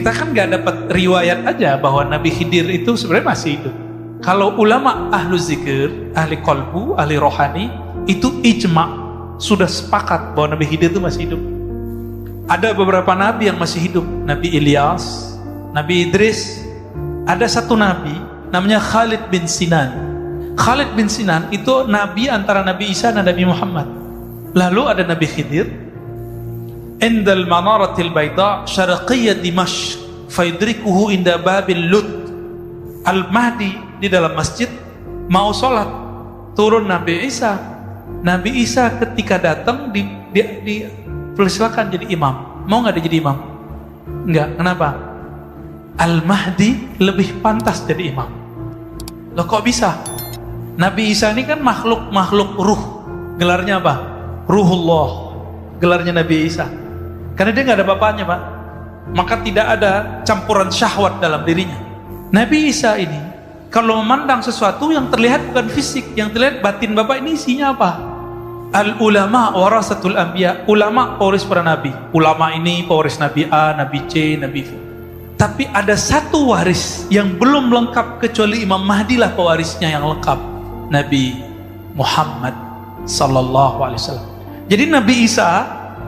Kita kan nggak dapat riwayat aja bahwa Nabi Khidir itu sebenarnya masih hidup. Kalau ulama ahlu zikir, ahli qalbu, ahli rohani, itu ijma, sudah sepakat bahwa Nabi Khidir itu masih hidup. Ada beberapa nabi yang masih hidup, Nabi Ilyas, Nabi Idris. Ada satu nabi namanya Khalid bin Sinan. Khalid bin Sinan itu nabi antara Nabi Isa dan Nabi Muhammad. Lalu ada Nabi Khidir, indal manaratil bayda syarqiyya Dimashq faidrikuhu inda babil Lut. Al-Mahdi di dalam masjid mau sholat, turun Nabi Isa. Nabi Isa ketika datang silakan jadi imam. Mau nggak dia jadi imam? Enggak. Kenapa? Al-Mahdi lebih pantas jadi imam. Loh kok bisa? Nabi Isa ini kan makhluk ruh. Gelarnya apa? Ruhullah. Gelarnya Nabi Isa. Karena dia nggak ada bapaknya, Pak. Maka tidak ada campuran syahwat dalam dirinya. Nabi Isa ini kalau memandang sesuatu yang terlihat bukan fisik, yang terlihat batin bapak ini isinya apa? Al-ulama warasatul anbiya. Ulama pewaris para nabi. Ulama ini pewaris Nabi A, Nabi C, Nabi V. Tapi ada satu waris yang belum lengkap kecuali Imam Mahdi lah pewarisnya yang lengkap. Nabi Muhammad sallallahu alaihi wasallam. Jadi Nabi Isa,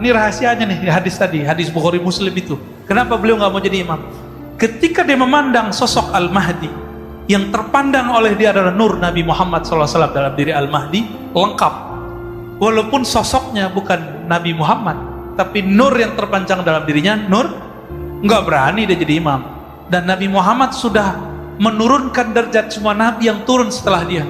ini rahasianya nih hadis tadi, hadis Bukhari Muslim itu. Kenapa beliau nggak mau jadi imam? Ketika dia memandang sosok Al-Mahdi, yang terpandang oleh dia adalah nur Nabi Muhammad sallallahu alaihi wasallam dalam diri Al-Mahdi, lengkap. Walaupun sosoknya bukan Nabi Muhammad, tapi nur yang terpanjang dalam dirinya, nur, nggak berani dia jadi imam. Dan Nabi Muhammad sudah menurunkan derajat semua nabi yang turun setelah dia.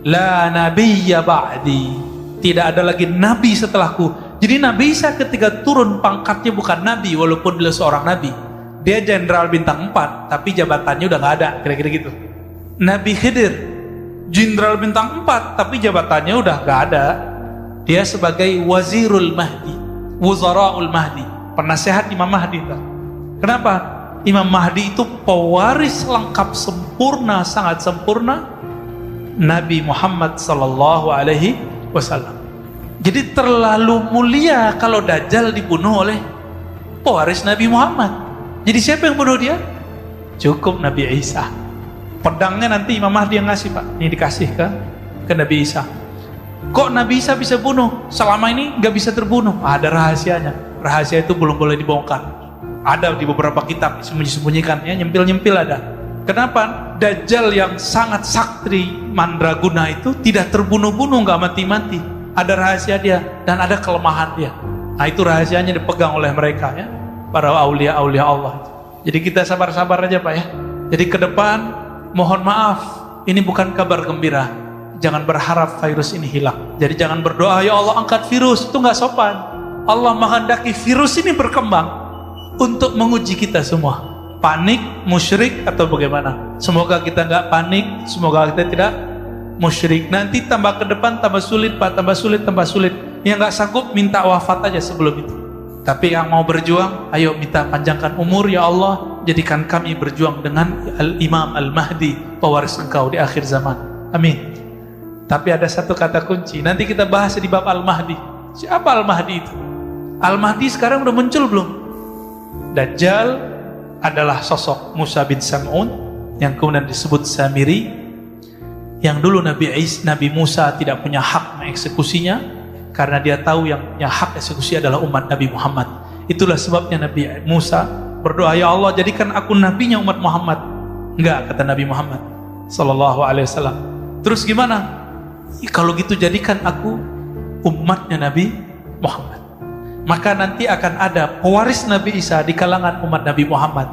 La nabiyya ba'di, tidak ada lagi nabi setelahku. Jadi Nabi Isa ketika turun pangkatnya bukan nabi, walaupun beliau seorang nabi. Dia jenderal bintang 4, tapi jabatannya udah nggak ada, kira-kira gitu. Nabi Khidir jenderal bintang 4, tapi jabatannya udah nggak ada. Dia sebagai Wazirul Mahdi, Wuzaraul Mahdi, penasehat Imam Mahdi. Kenapa? Imam Mahdi itu pewaris lengkap sempurna, sangat sempurna Nabi Muhammad sallallahu alaihi wasallam. Jadi terlalu mulia kalau Dajjal dibunuh oleh pewaris Nabi Muhammad. Jadi siapa yang bunuh dia? Cukup Nabi Isa. Pedangnya nanti Imam Mahdi yang ngasih, Pak. Ini dikasih ke Nabi Isa. Kok Nabi Isa bisa bunuh? Selama ini nggak bisa terbunuh. Ada rahasianya. Rahasia itu belum boleh dibongkar. Ada di beberapa kitab disembunyi-sembunyikan, ya, nyempil-nyempil ada. Kenapa? Dajjal yang sangat sakti mandraguna itu tidak terbunuh-bunuh, nggak mati-mati. Ada rahasia dia dan ada kelemahan dia. Nah itu rahasianya dipegang oleh mereka, ya, para aulia-aulia Allah. Jadi kita sabar-sabar aja, Pak, ya. Jadi ke depan mohon maaf, ini bukan kabar gembira. Jangan berharap virus ini hilang. Jadi jangan berdoa, ya Allah angkat virus, itu nggak sopan. Allah menghendaki virus ini berkembang untuk menguji kita semua. Panik, musyrik atau bagaimana? Semoga kita nggak panik, semoga kita tidak musyrik. Nanti tambah ke depan tambah sulit, Pak, tambah sulit. Yang nggak sanggup minta wafat aja sebelum itu. Tapi yang mau berjuang, ayo minta panjangkan umur ya Allah, jadikan kami berjuang dengan Al-Imam Al-Mahdi, pewaris Engkau di akhir zaman. Amin. Tapi ada satu kata kunci, nanti kita bahas di bab Al-Mahdi. Siapa Al-Mahdi itu? Al-Mahdi sekarang udah muncul belum? Dajjal adalah sosok Musa bin Sam'un yang kemudian disebut Samiri, yang dulu Nabi Musa tidak punya hak mengeksekusinya karena dia tahu yang hak eksekusi adalah umat Nabi Muhammad. Itulah sebabnya Nabi Musa berdoa, ya Allah jadikan aku nabinya umat Muhammad. Enggak, kata Nabi Muhammad sallallahu alaihi wasallam. Terus gimana? Kalau gitu jadikan aku umatnya Nabi Muhammad. Maka nanti akan ada pewaris Nabi Isa di kalangan umat Nabi Muhammad.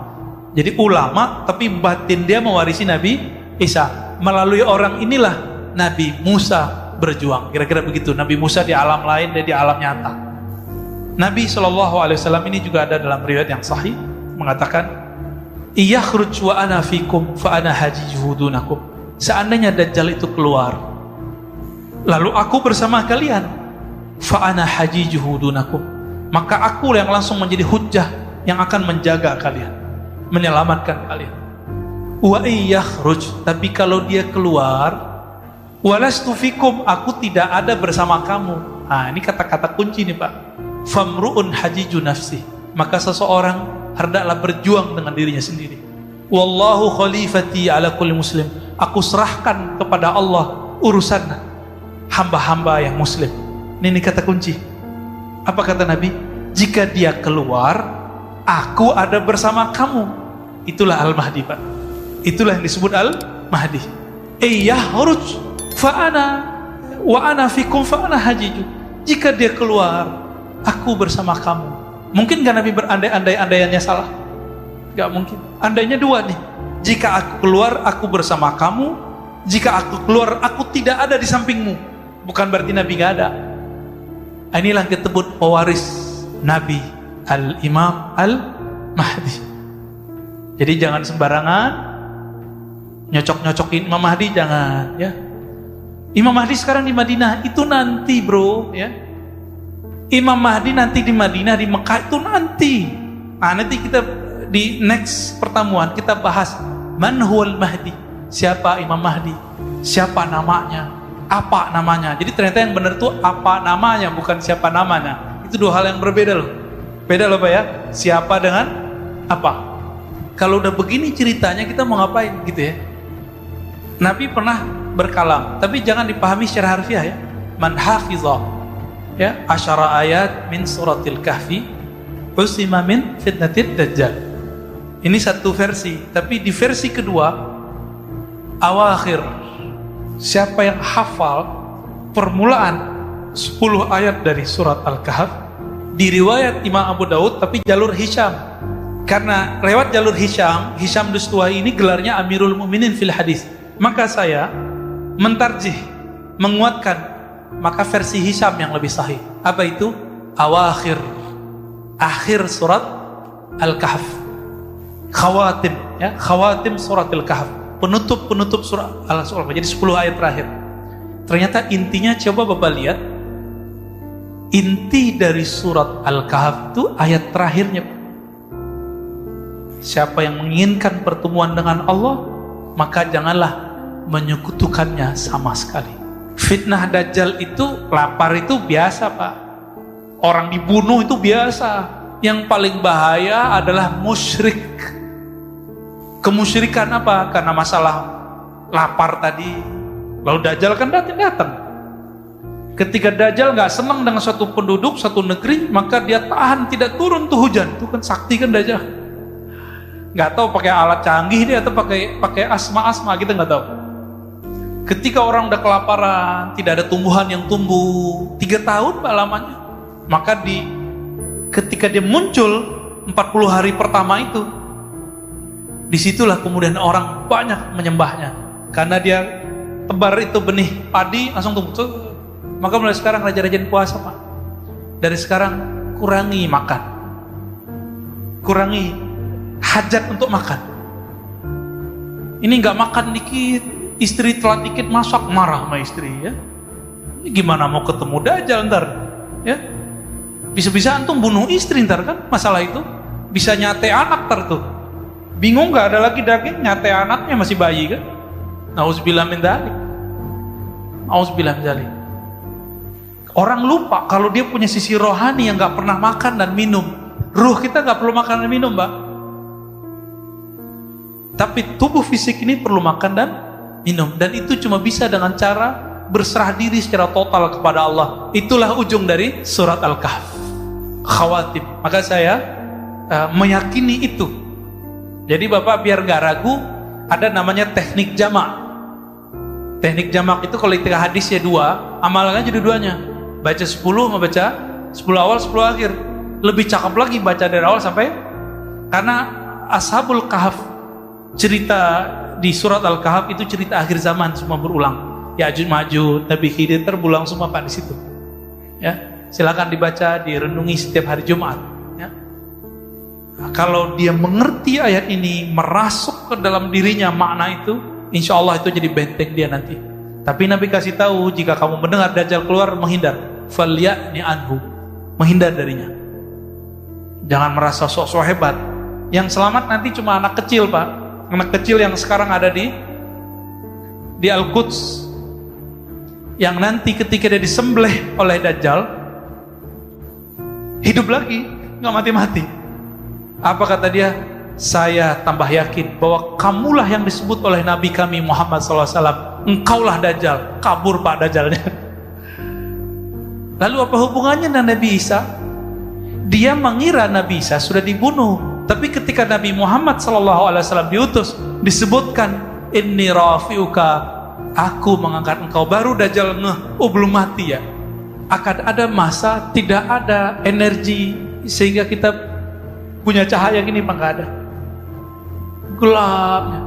Jadi ulama tapi batin dia mewarisi Nabi Isa. Melalui orang inilah Nabi Musa berjuang. Kira-kira begitu. Nabi Musa di alam lain, dia di alam nyata. Nabi SAW ini juga ada dalam riwayat yang sahih mengatakan, iyakhruj wa ana fikum fa ana hajijuhu dunakum. Seandainya Dajjal itu keluar, lalu aku bersama kalian, fa ana hajijuhu dunakum, maka aku yang langsung menjadi hujjah yang akan menjaga kalian, menyelamatkan kalian. Wa iyakhruj, tapi kalau dia keluar, walastu fikum, aku tidak ada bersama kamu. Nah, ini kata-kata kunci nih, Pak. Famru'un hajiju nafsi, maka seseorang hendaklah berjuang dengan dirinya sendiri. Wallahu khalifati ala kulli muslim. Aku serahkan kepada Allah urusan hamba-hamba yang muslim. Ini kata kunci. Apa kata Nabi? Jika dia keluar, aku ada bersama kamu. Itulah Al-Mahdi, Pak. Itulah yang disebut Al-Mahdi. Yahruj fa'ana wa ana fikum fa'ana hajiju. Jika dia keluar, aku bersama kamu. Mungkin gak Nabi berandai-andaiannya salah? Gak mungkin. Andainya dua nih. Jika aku keluar, aku bersama kamu. Jika aku keluar, aku tidak ada di sampingmu. Bukan berarti Nabi gak ada. Inilah yang disebut pewaris Nabi, Al-Imam Al-Mahdi. Jadi jangan sembarangan nyocok-nyocokin Imam Mahdi, jangan ya. Imam Mahdi sekarang di Madinah, itu nanti bro ya. Imam Mahdi nanti di Madinah, di Mekah itu nanti. Nah, nanti kita di next pertemuan kita bahas man huwal Mahdi. Siapa Imam Mahdi? Siapa namanya? Apa namanya? Jadi ternyata yang benar tuh apa namanya, bukan siapa namanya. Itu dua hal yang berbeda loh. Beda loh Pak ya. Siapa dengan apa? Kalau udah begini ceritanya kita mau ngapain gitu ya. Nabi pernah berkalam, tapi jangan dipahami secara harfiah ya. Man hafizah ya asyara ayat min suratil kahfi usima min fitnatid dajjal. Ini satu versi, tapi di versi kedua awakhir. Siapa yang hafal permulaan 10 ayat dari surat Al-Kahf, di riwayat Imam Abu Daud tapi jalur Hisham. Karena lewat jalur Hisham Dustuwai ini gelarnya Amirul Mukminin fil hadis. Maka saya mentarjih, menguatkan maka versi Hisham yang lebih sahih. Apa itu? Awakhir, akhir surat Al-Kahf. Khawatim ya, khawatim surat Al-Kahf. Penutup surah Al-Surah. Jadi 10 ayat terakhir. Ternyata intinya, coba Bapak lihat, inti dari surat Al-Kahf itu ayat terakhirnya. Siapa yang menginginkan pertemuan dengan Allah, maka janganlah menyekutukannya sama sekali. Fitnah Dajjal itu, lapar itu biasa Pak. Orang dibunuh itu biasa. Yang paling bahaya adalah musyrik. Kemusyrikan apa? Karena masalah lapar tadi. Lalu Dajjal kan datang. Ketika Dajjal nggak senang dengan suatu penduduk, satu negeri, maka dia tahan tidak turun tuh hujan. Itu kan sakti kan Dajjal. Nggak tahu pakai alat canggih dia atau pakai asma kita nggak tahu. Ketika orang udah kelaparan, tidak ada tumbuhan yang tumbuh 3 tahun Pak lamanya, maka ketika dia muncul 40 hari pertama itu, disitulah kemudian orang banyak menyembahnya, karena dia tebar itu benih padi langsung tumbuh. Maka mulai sekarang rajin-rajin puasa Pak. Dari sekarang kurangi makan, kurangi hajat untuk makan. Ini nggak makan dikit, istri telat dikit masak marah sama istri ya. Ini gimana mau ketemu Dajjal ntar ya? Bisa-bisa antum bunuh istri ntar kan masalah itu. Bisa nyate anak ntar tuh. Bingung nggak ada lagi daging, nyate anaknya masih bayi kan? Nauzubillah min dzalik. Nauzubillah min dzalik. Orang lupa kalau dia punya sisi rohani yang nggak pernah makan dan minum. Ruh kita nggak perlu makan dan minum, Mbak. Tapi tubuh fisik ini perlu makan dan minum, dan itu cuma bisa dengan cara berserah diri secara total kepada Allah. Itulah ujung dari surat Al-Kahf. Khawatim. Maka saya meyakini itu. Jadi Bapak biar gak ragu, ada namanya teknik jamak. Teknik jamak itu kalau ketika hadisnya 2, amalannya jadi 2-nya. Baca 10 sama baca 10 awal 10 akhir. Lebih cakep lagi baca dari awal sampai, karena Ashabul Kahf, cerita di surat Al-Kahf itu cerita akhir zaman, semua berulang. Ya'juj Ma'juj, Nabi Khidir terbulang semua Pak di situ. Ya, silakan dibaca, direnungi setiap hari Jumat. Nah, kalau dia mengerti ayat ini, merasuk ke dalam dirinya makna itu, insya Allah itu jadi benteng dia nanti. Tapi Nabi kasih tahu, jika kamu mendengar Dajjal keluar, menghindar. Falya'ni anhu, menghindar darinya. Jangan merasa sok-sok hebat. Yang selamat nanti cuma anak kecil Pak. Anak kecil yang sekarang ada di Al-Quds, yang nanti ketika dia disembelih oleh Dajjal, hidup lagi, nggak mati-mati. Apa kata dia? Saya tambah yakin bahwa kamulah yang disebut oleh Nabi kami Muhammad SAW. Engkaulah Dajjal. Kabur Pak Dajjalnya. Lalu apa hubungannya dengan Nabi Isa? Dia mengira Nabi Isa sudah dibunuh. Tapi ketika Nabi Muhammad SAW diutus, disebutkan, Inni rafi'uka, aku mengangkat engkau. Baru Dajjal ngeh, oh belum mati ya. Akan ada masa tidak ada energi sehingga kita punya cahaya gini Pak, nggak ada. Gelapnya.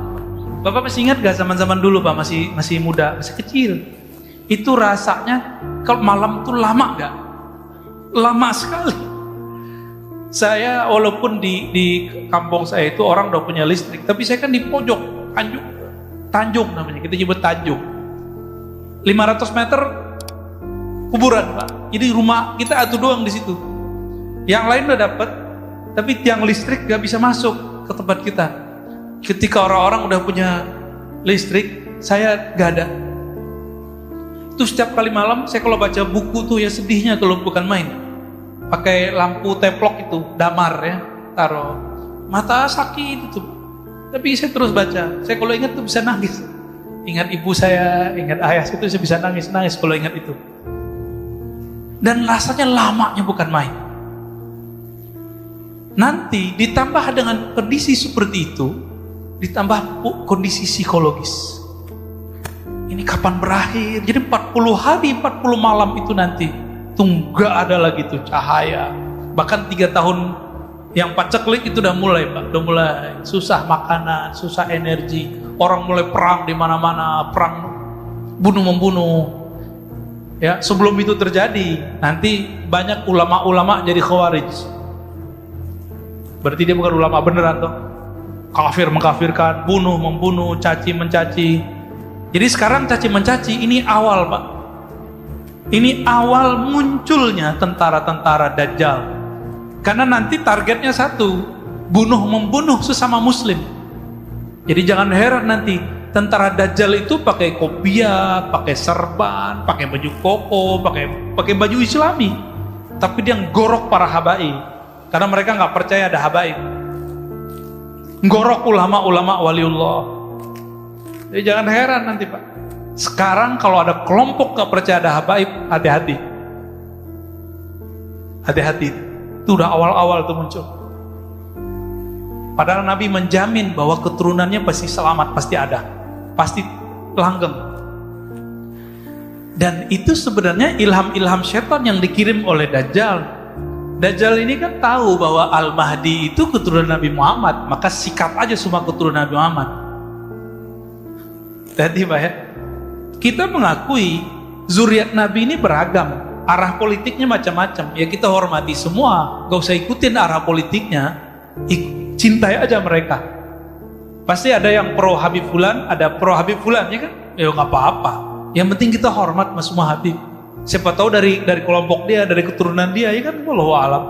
Bapak masih ingat gak zaman-zaman dulu Pak, masih muda, masih kecil. Itu rasanya kalau malam tuh lama gak? Lama sekali. Saya walaupun di kampung saya itu orang udah punya listrik, tapi saya kan di pojok Tanjung namanya, kita nyebut Tanjung. 500 meter kuburan Pak. Jadi rumah kita satu doang di situ. Yang lain udah dapat, tapi tiang listrik gak bisa masuk ke tempat kita. Ketika orang-orang udah punya listrik, saya gak ada. Itu setiap kali malam saya kalau baca buku tuh ya sedihnya kalau bukan main. Pakai lampu teplok itu, damar ya, taruh. Mata sakit itu. Tapi saya terus baca. Saya kalau ingat tuh bisa nangis. Ingat ibu saya, ingat ayah itu saya bisa nangis kalau ingat itu. Dan rasanya lamanya bukan main. Nanti ditambah dengan kondisi seperti itu, ditambah kondisi psikologis. Ini kapan berakhir? Jadi 40 hari, 40 malam itu nanti tuh gak ada lagi tuh cahaya. Bahkan 3 tahun yang paceklik itu udah mulai Pak, udah mulai susah makanan, susah energi. Orang mulai perang di mana-mana, perang bunuh-membunuh. Ya, sebelum itu terjadi, nanti banyak ulama-ulama jadi khawarij. Berarti dia bukan ulama beneran tuh. Kafir mengkafirkan, bunuh membunuh, caci mencaci. Jadi sekarang caci mencaci ini awal Pak. Ini awal munculnya tentara-tentara Dajjal. Karena nanti targetnya satu, bunuh membunuh sesama muslim. Jadi jangan heran nanti tentara Dajjal itu pakai kopiah, pakai serban, pakai baju koko, pakai baju Islami. Tapi dia ngorok para habaib. Karena mereka nggak percaya ada habaib. Ngorok ulama-ulama waliullah. Jadi jangan heran nanti Pak. Sekarang kalau ada kelompok gak percaya ada habaib, hati-hati. Hati-hati. Itu udah awal-awal tuh muncul. Padahal Nabi menjamin bahwa keturunannya pasti selamat, pasti ada. Pasti langgeng. Dan itu sebenarnya ilham-ilham setan yang dikirim oleh Dajjal. Dajjal ini kan tahu bahwa Al-Mahdi itu keturunan Nabi Muhammad, maka sikat aja semua keturunan Nabi Muhammad. Jadi Pak ya, kita mengakui zuriat Nabi ini beragam, arah politiknya macam-macam. Ya kita hormati semua, gak usah ikutin arah politiknya, cintai aja mereka. Pasti ada yang pro Habib Fulan, ada pro Habib Fulan, ya kan? Ya nggak apa-apa. Yang penting kita hormat sama semua Habib. Siapa tahu dari kelompok dia, dari keturunan dia, ya kan? Wallahu a'lam.